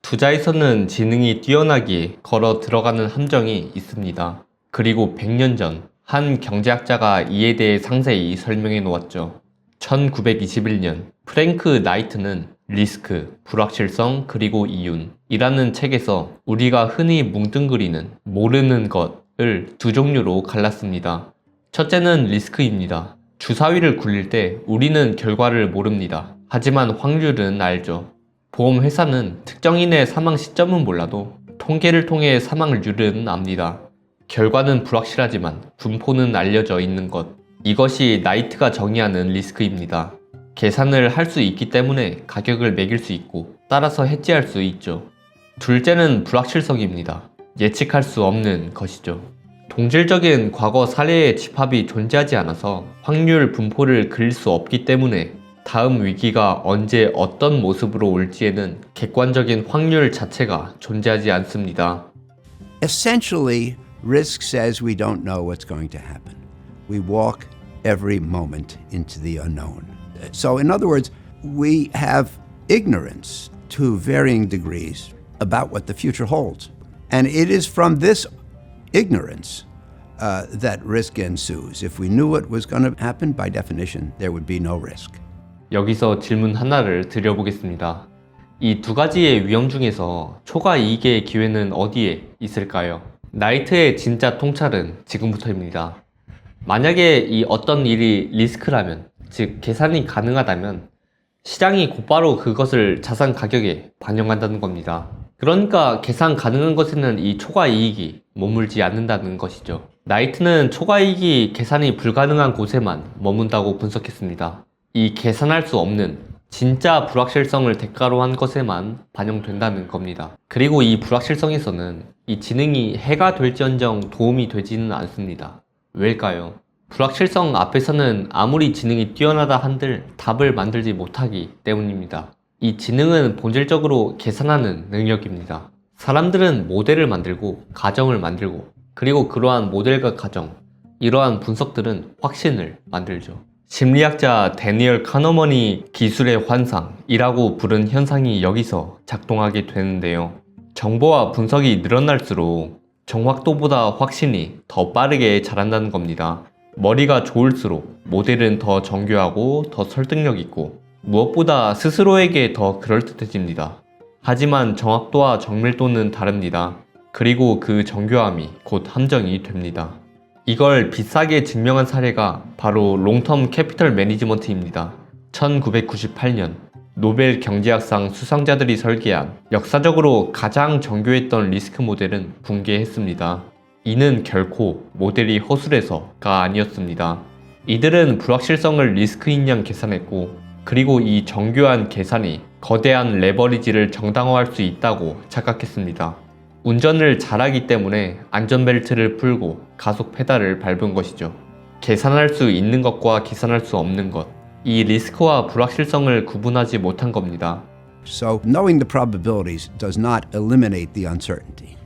투자에서는 지능이 뛰어나기에 걸어 들어가는 함정이 있습니다. 그리고 100년 전 한 경제학자가 이에 대해 상세히 설명해 놓았죠. 1921년 프랭크 나이트는 리스크, 불확실성, 그리고 이윤이라는 책에서 우리가 흔히 뭉뚱그리는 모르는 것을 두 종류로 갈랐습니다. 첫째는 리스크입니다. 주사위를 굴릴 때 우리는 결과를 모릅니다. 하지만 확률은 알죠. 보험회사는 특정인의 사망 시점은 몰라도 통계를 통해 사망률은 압니다. 결과는 불확실하지만 분포는 알려져 있는 것. 이것이 나이트가 정의하는 리스크입니다. 계산을 할 수 있기 때문에 가격을 매길 수 있고 따라서 해지할 수 있죠. 둘째는 불확실성입니다. 예측할 수 없는 것이죠. 동질적인 과거 사례의 집합이 존재하지 않아서 확률 분포를 그릴 수 없기 때문에 다음 위기가 언제 어떤 모습으로 올지에는 객관적인 확률 자체가 존재하지 않습니다. Essentially, risk says we don't know what's going to happen. We walk every moment into the unknown. So, in other words, we have ignorance to varying degrees about what the future holds. And it is from this ignorance that risk ensues. If we knew what was going to happen, by definition, there would be no risk. 여기서 질문 하나를 드려보겠습니다. 이 두 가지의 위험 중에서 초과 이익의 기회는 어디에 있을까요? 나이트의 진짜 통찰은 지금부터입니다. 만약에 이 어떤 일이 리스크라면, 즉 계산이 가능하다면 시장이 곧바로 그것을 자산 가격에 반영한다는 겁니다. 그러니까 계산 가능한 것에는 이 초과 이익이 머물지 않는다는 것이죠. 나이트는 초과 이익이 계산이 불가능한 곳에만 머문다고 분석했습니다. 이 계산할 수 없는 진짜 불확실성을 대가로 한 것에만 반영된다는 겁니다. 그리고 이 불확실성에서는 이 지능이 해가 될지언정 도움이 되지는 않습니다. 왜일까요? 불확실성 앞에서는 아무리 지능이 뛰어나다 한들 답을 만들지 못하기 때문입니다. 이 지능은 본질적으로 계산하는 능력입니다. 사람들은 모델을 만들고 가정을 만들고 그리고 그러한 모델과 가정, 이러한 분석들은 확신을 만들죠. 심리학자 데니얼 카너먼이 기술의 환상이라고 부른 현상이 여기서 작동하게 되는데요. 정보와 분석이 늘어날수록 정확도보다 확신이 더 빠르게 자란다는 겁니다. 머리가 좋을수록 모델은 더 정교하고 더 설득력 있고 무엇보다 스스로에게 더 그럴듯해집니다. 하지만 정확도와 정밀도는 다릅니다. 그리고 그 정교함이 곧 함정이 됩니다. 이걸 비싸게 증명한 사례가 바로 롱텀 캐피털 매니지먼트입니다. 1998년 노벨 경제학상 수상자들이 설계한 역사적으로 가장 정교했던 리스크 모델은 붕괴했습니다. 이는 결코 모델이 허술해서가 아니었습니다. 이들은 불확실성을 리스크인 양 계산했고 그리고 이 정교한 계산이 거대한 레버리지를 정당화할 수 있다고 착각했습니다. 운전을 잘하기 때문에 안전벨트를 풀고 가속 페달을 밟은 것이죠. 계산할 수 있는 것과 계산할 수 없는 것, 이 리스크와 불확실성을 구분하지 못한 겁니다. So, knowing the probabilities does not eliminate the uncertainty.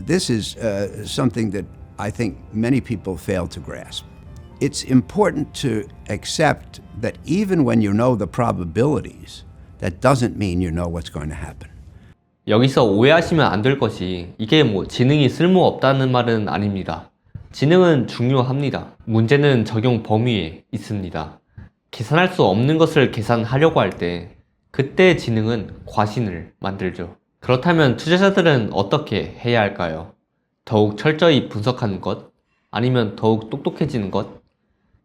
This is something that I think many people fail to grasp. It's important to accept that even when you know the probabilities, that doesn't mean you know what's going to happen. 여기서 오해하시면 안 될 것이 이게 지능이 쓸모없다는 말은 아닙니다. 지능은 중요합니다. 문제는 적용 범위에 있습니다. 계산할 수 없는 것을 계산하려고 할 때 그때 지능은 과신을 만들죠. 그렇다면 투자자들은 어떻게 해야 할까요? 더욱 철저히 분석하는 것? 아니면 더욱 똑똑해지는 것?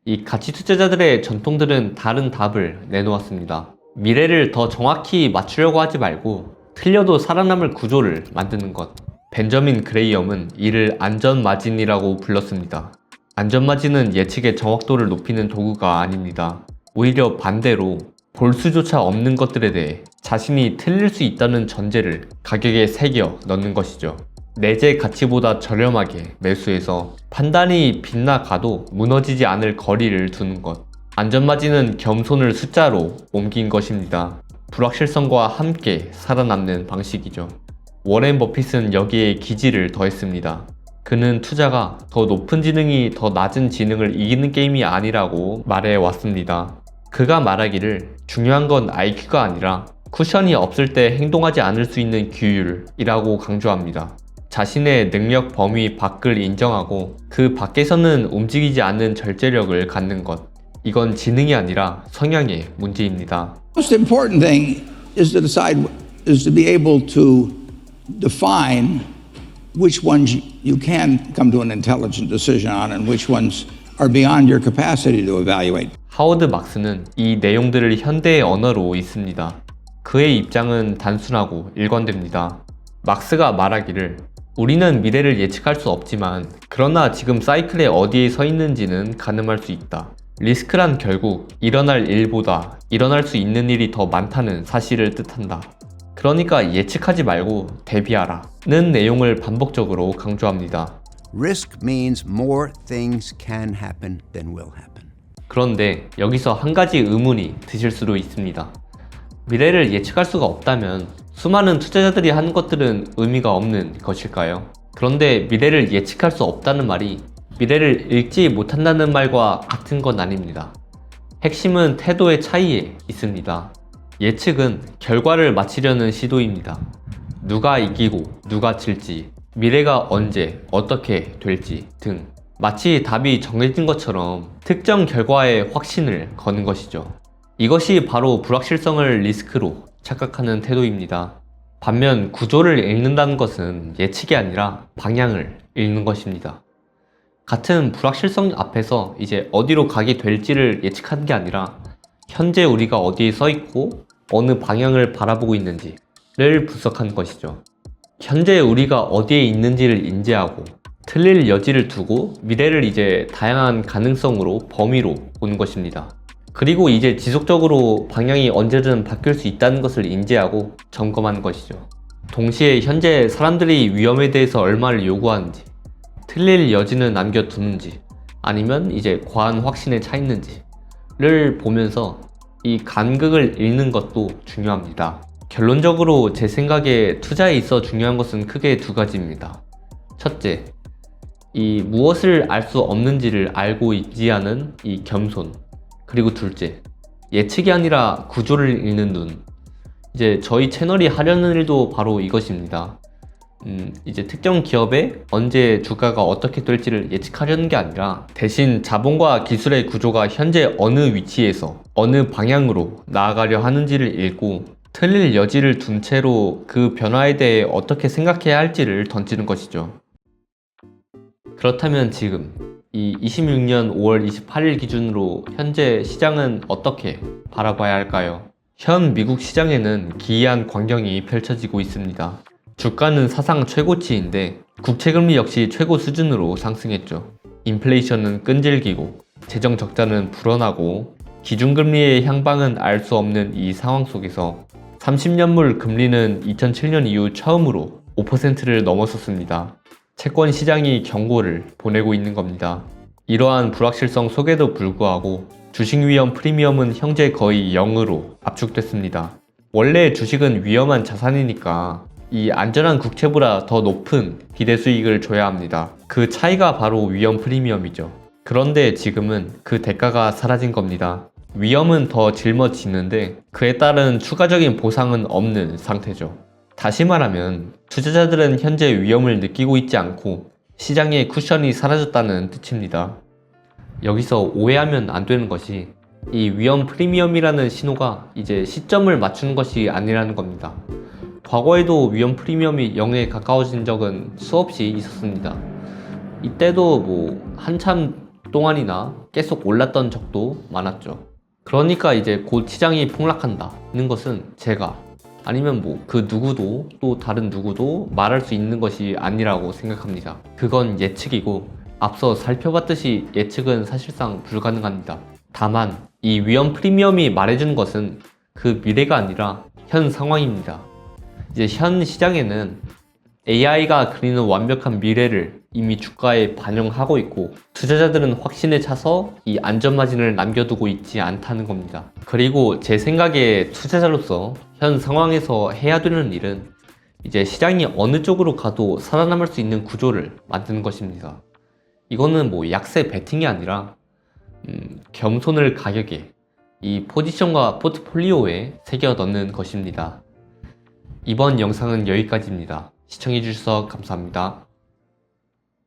이 가치 투자자들의 전통들은 다른 답을 내놓았습니다. 미래를 더 정확히 맞추려고 하지 말고 틀려도 살아남을 구조를 만드는 것. 벤저민 그레이엄은 이를 안전마진이라고 불렀습니다. 안전마진은 예측의 정확도를 높이는 도구가 아닙니다. 오히려 반대로 볼 수조차 없는 것들에 대해 자신이 틀릴 수 있다는 전제를 가격에 새겨 넣는 것이죠. 내재 가치보다 저렴하게 매수해서 판단이 빗나가도 무너지지 않을 거리를 두는 것. 안전마진은 겸손을 숫자로 옮긴 것입니다. 불확실성과 함께 살아남는 방식이죠. 워렌 버핏은 여기에 기지를 더했습니다. 그는 투자가 더 높은 지능이 더 낮은 지능을 이기는 게임이 아니라고 말해왔습니다. 그가 말하기를 중요한 건 IQ가 아니라 쿠션이 없을 때 행동하지 않을 수 있는 규율이라고 강조합니다. 자신의 능력 범위 밖을 인정하고 그 밖에서는 움직이지 않는 절제력을 갖는 것. 이건 지능이 아니라 성향의 문제입니다. Most important thing is to be able to define which ones you can come to an intelligent decision on and which ones are beyond your capacity to evaluate. 하워드 막스는 이 내용들을 현대의 언어로 있습니다. 그의 입장은 단순하고 일관됩니다. 막스가 말하기를 우리는 미래를 예측할 수 없지만 그러나 지금 사이클에 어디에 서 있는지는 가늠할 수 있다. 리스크란 결국 일어날 일보다 일어날 수 있는 일이 더 많다는 사실을 뜻한다. 그러니까 예측하지 말고 대비하라 는 내용을 반복적으로 강조합니다. Risk means more things can happen than will happen. 그런데 여기서 한 가지 의문이 드실 수도 있습니다. 미래를 예측할 수가 없다면 수많은 투자자들이 하는 것들은 의미가 없는 것일까요? 그런데 미래를 예측할 수 없다는 말이 미래를 읽지 못한다는 말과 같은 건 아닙니다. 핵심은 태도의 차이에 있습니다. 예측은 결과를 맞히려는 시도입니다. 누가 이기고 누가 질지, 미래가 언제 어떻게 될지 등 마치 답이 정해진 것처럼 특정 결과에 확신을 거는 것이죠. 이것이 바로 불확실성을 리스크로 착각하는 태도입니다. 반면 구조를 읽는다는 것은 예측이 아니라 방향을 읽는 것입니다. 같은 불확실성 앞에서 이제 어디로 가게 될지를 예측하는 게 아니라 현재 우리가 어디에 서 있고 어느 방향을 바라보고 있는지를 분석하는 것이죠. 현재 우리가 어디에 있는지를 인지하고 틀릴 여지를 두고 미래를 이제 다양한 가능성으로 범위로 보는 것입니다. 그리고 이제 지속적으로 방향이 언제든 바뀔 수 있다는 것을 인지하고 점검하는 것이죠. 동시에 현재 사람들이 위험에 대해서 얼마를 요구하는지, 틀릴 여지는 남겨두는지, 아니면 이제 과한 확신에 차 있는지를 보면서 이 간극을 읽는 것도 중요합니다. 결론적으로 제 생각에 투자에 있어 중요한 것은 크게 두 가지입니다. 첫째, 이 무엇을 알 수 없는지를 알고 있지않은 이 겸손. 그리고 둘째, 예측이 아니라 구조를 읽는 눈. 이제 저희 채널이 하려는 일도 바로 이것입니다. 이제 특정 기업에 언제 주가가 어떻게 될지를 예측하려는 게 아니라 대신 자본과 기술의 구조가 현재 어느 위치에서 어느 방향으로 나아가려 하는지를 읽고 틀릴 여지를 둔 채로 그 변화에 대해 어떻게 생각해야 할지를 던지는 것이죠. 그렇다면 지금 이 26년 5월 28일 기준으로 현재 시장은 어떻게 바라봐야 할까요? 현 미국 시장에는 기이한 광경이 펼쳐지고 있습니다. 주가는 사상 최고치인데 국채금리 역시 최고 수준으로 상승했죠. 인플레이션은 끈질기고 재정 적자는 불어나고 기준금리의 향방은 알 수 없는 이 상황 속에서 30년물 금리는 2007년 이후 처음으로 5%를 넘어섰습니다. 채권 시장이 경고를 보내고 있는 겁니다. 이러한 불확실성 속에도 불구하고 주식 위험 프리미엄은 현재 거의 0으로 압축됐습니다. 원래 주식은 위험한 자산이니까 이 안전한 국채보다 더 높은 기대 수익을 줘야 합니다. 그 차이가 바로 위험 프리미엄이죠. 그런데 지금은 그 대가가 사라진 겁니다. 위험은 더 짊어지는데 그에 따른 추가적인 보상은 없는 상태죠. 다시 말하면 투자자들은 현재 위험을 느끼고 있지 않고 시장의 쿠션이 사라졌다는 뜻입니다. 여기서 오해하면 안 되는 것이 이 위험 프리미엄이라는 신호가 이제 시점을 맞추는 것이 아니라는 겁니다. 과거에도 위험 프리미엄이 0에 가까워진 적은 수없이 있었습니다. 이때도 뭐 한참 동안이나 계속 올랐던 적도 많았죠. 그러니까 이제 곧 시장이 폭락한다는 것은 제가 아니면 뭐 그 누구도 또 다른 누구도 말할 수 있는 것이 아니라고 생각합니다. 그건 예측이고 앞서 살펴봤듯이 예측은 사실상 불가능합니다. 다만 이 위험 프리미엄이 말해주는 것은 그 미래가 아니라 현 상황입니다. 이제 현 시장에는 AI가 그리는 완벽한 미래를 이미 주가에 반영하고 있고 투자자들은 확신에 차서 이 안전마진을 남겨두고 있지 않다는 겁니다. 그리고 제 생각에 투자자로서 현 상황에서 해야 되는 일은 이제 시장이 어느 쪽으로 가도 살아남을 수 있는 구조를 만드는 것입니다. 이거는 뭐 약세 베팅이 아니라 겸손을 가격에 이 포지션과 포트폴리오에 새겨 넣는 것입니다. 이번 영상은 여기까지입니다. 시청해주셔서 감사합니다.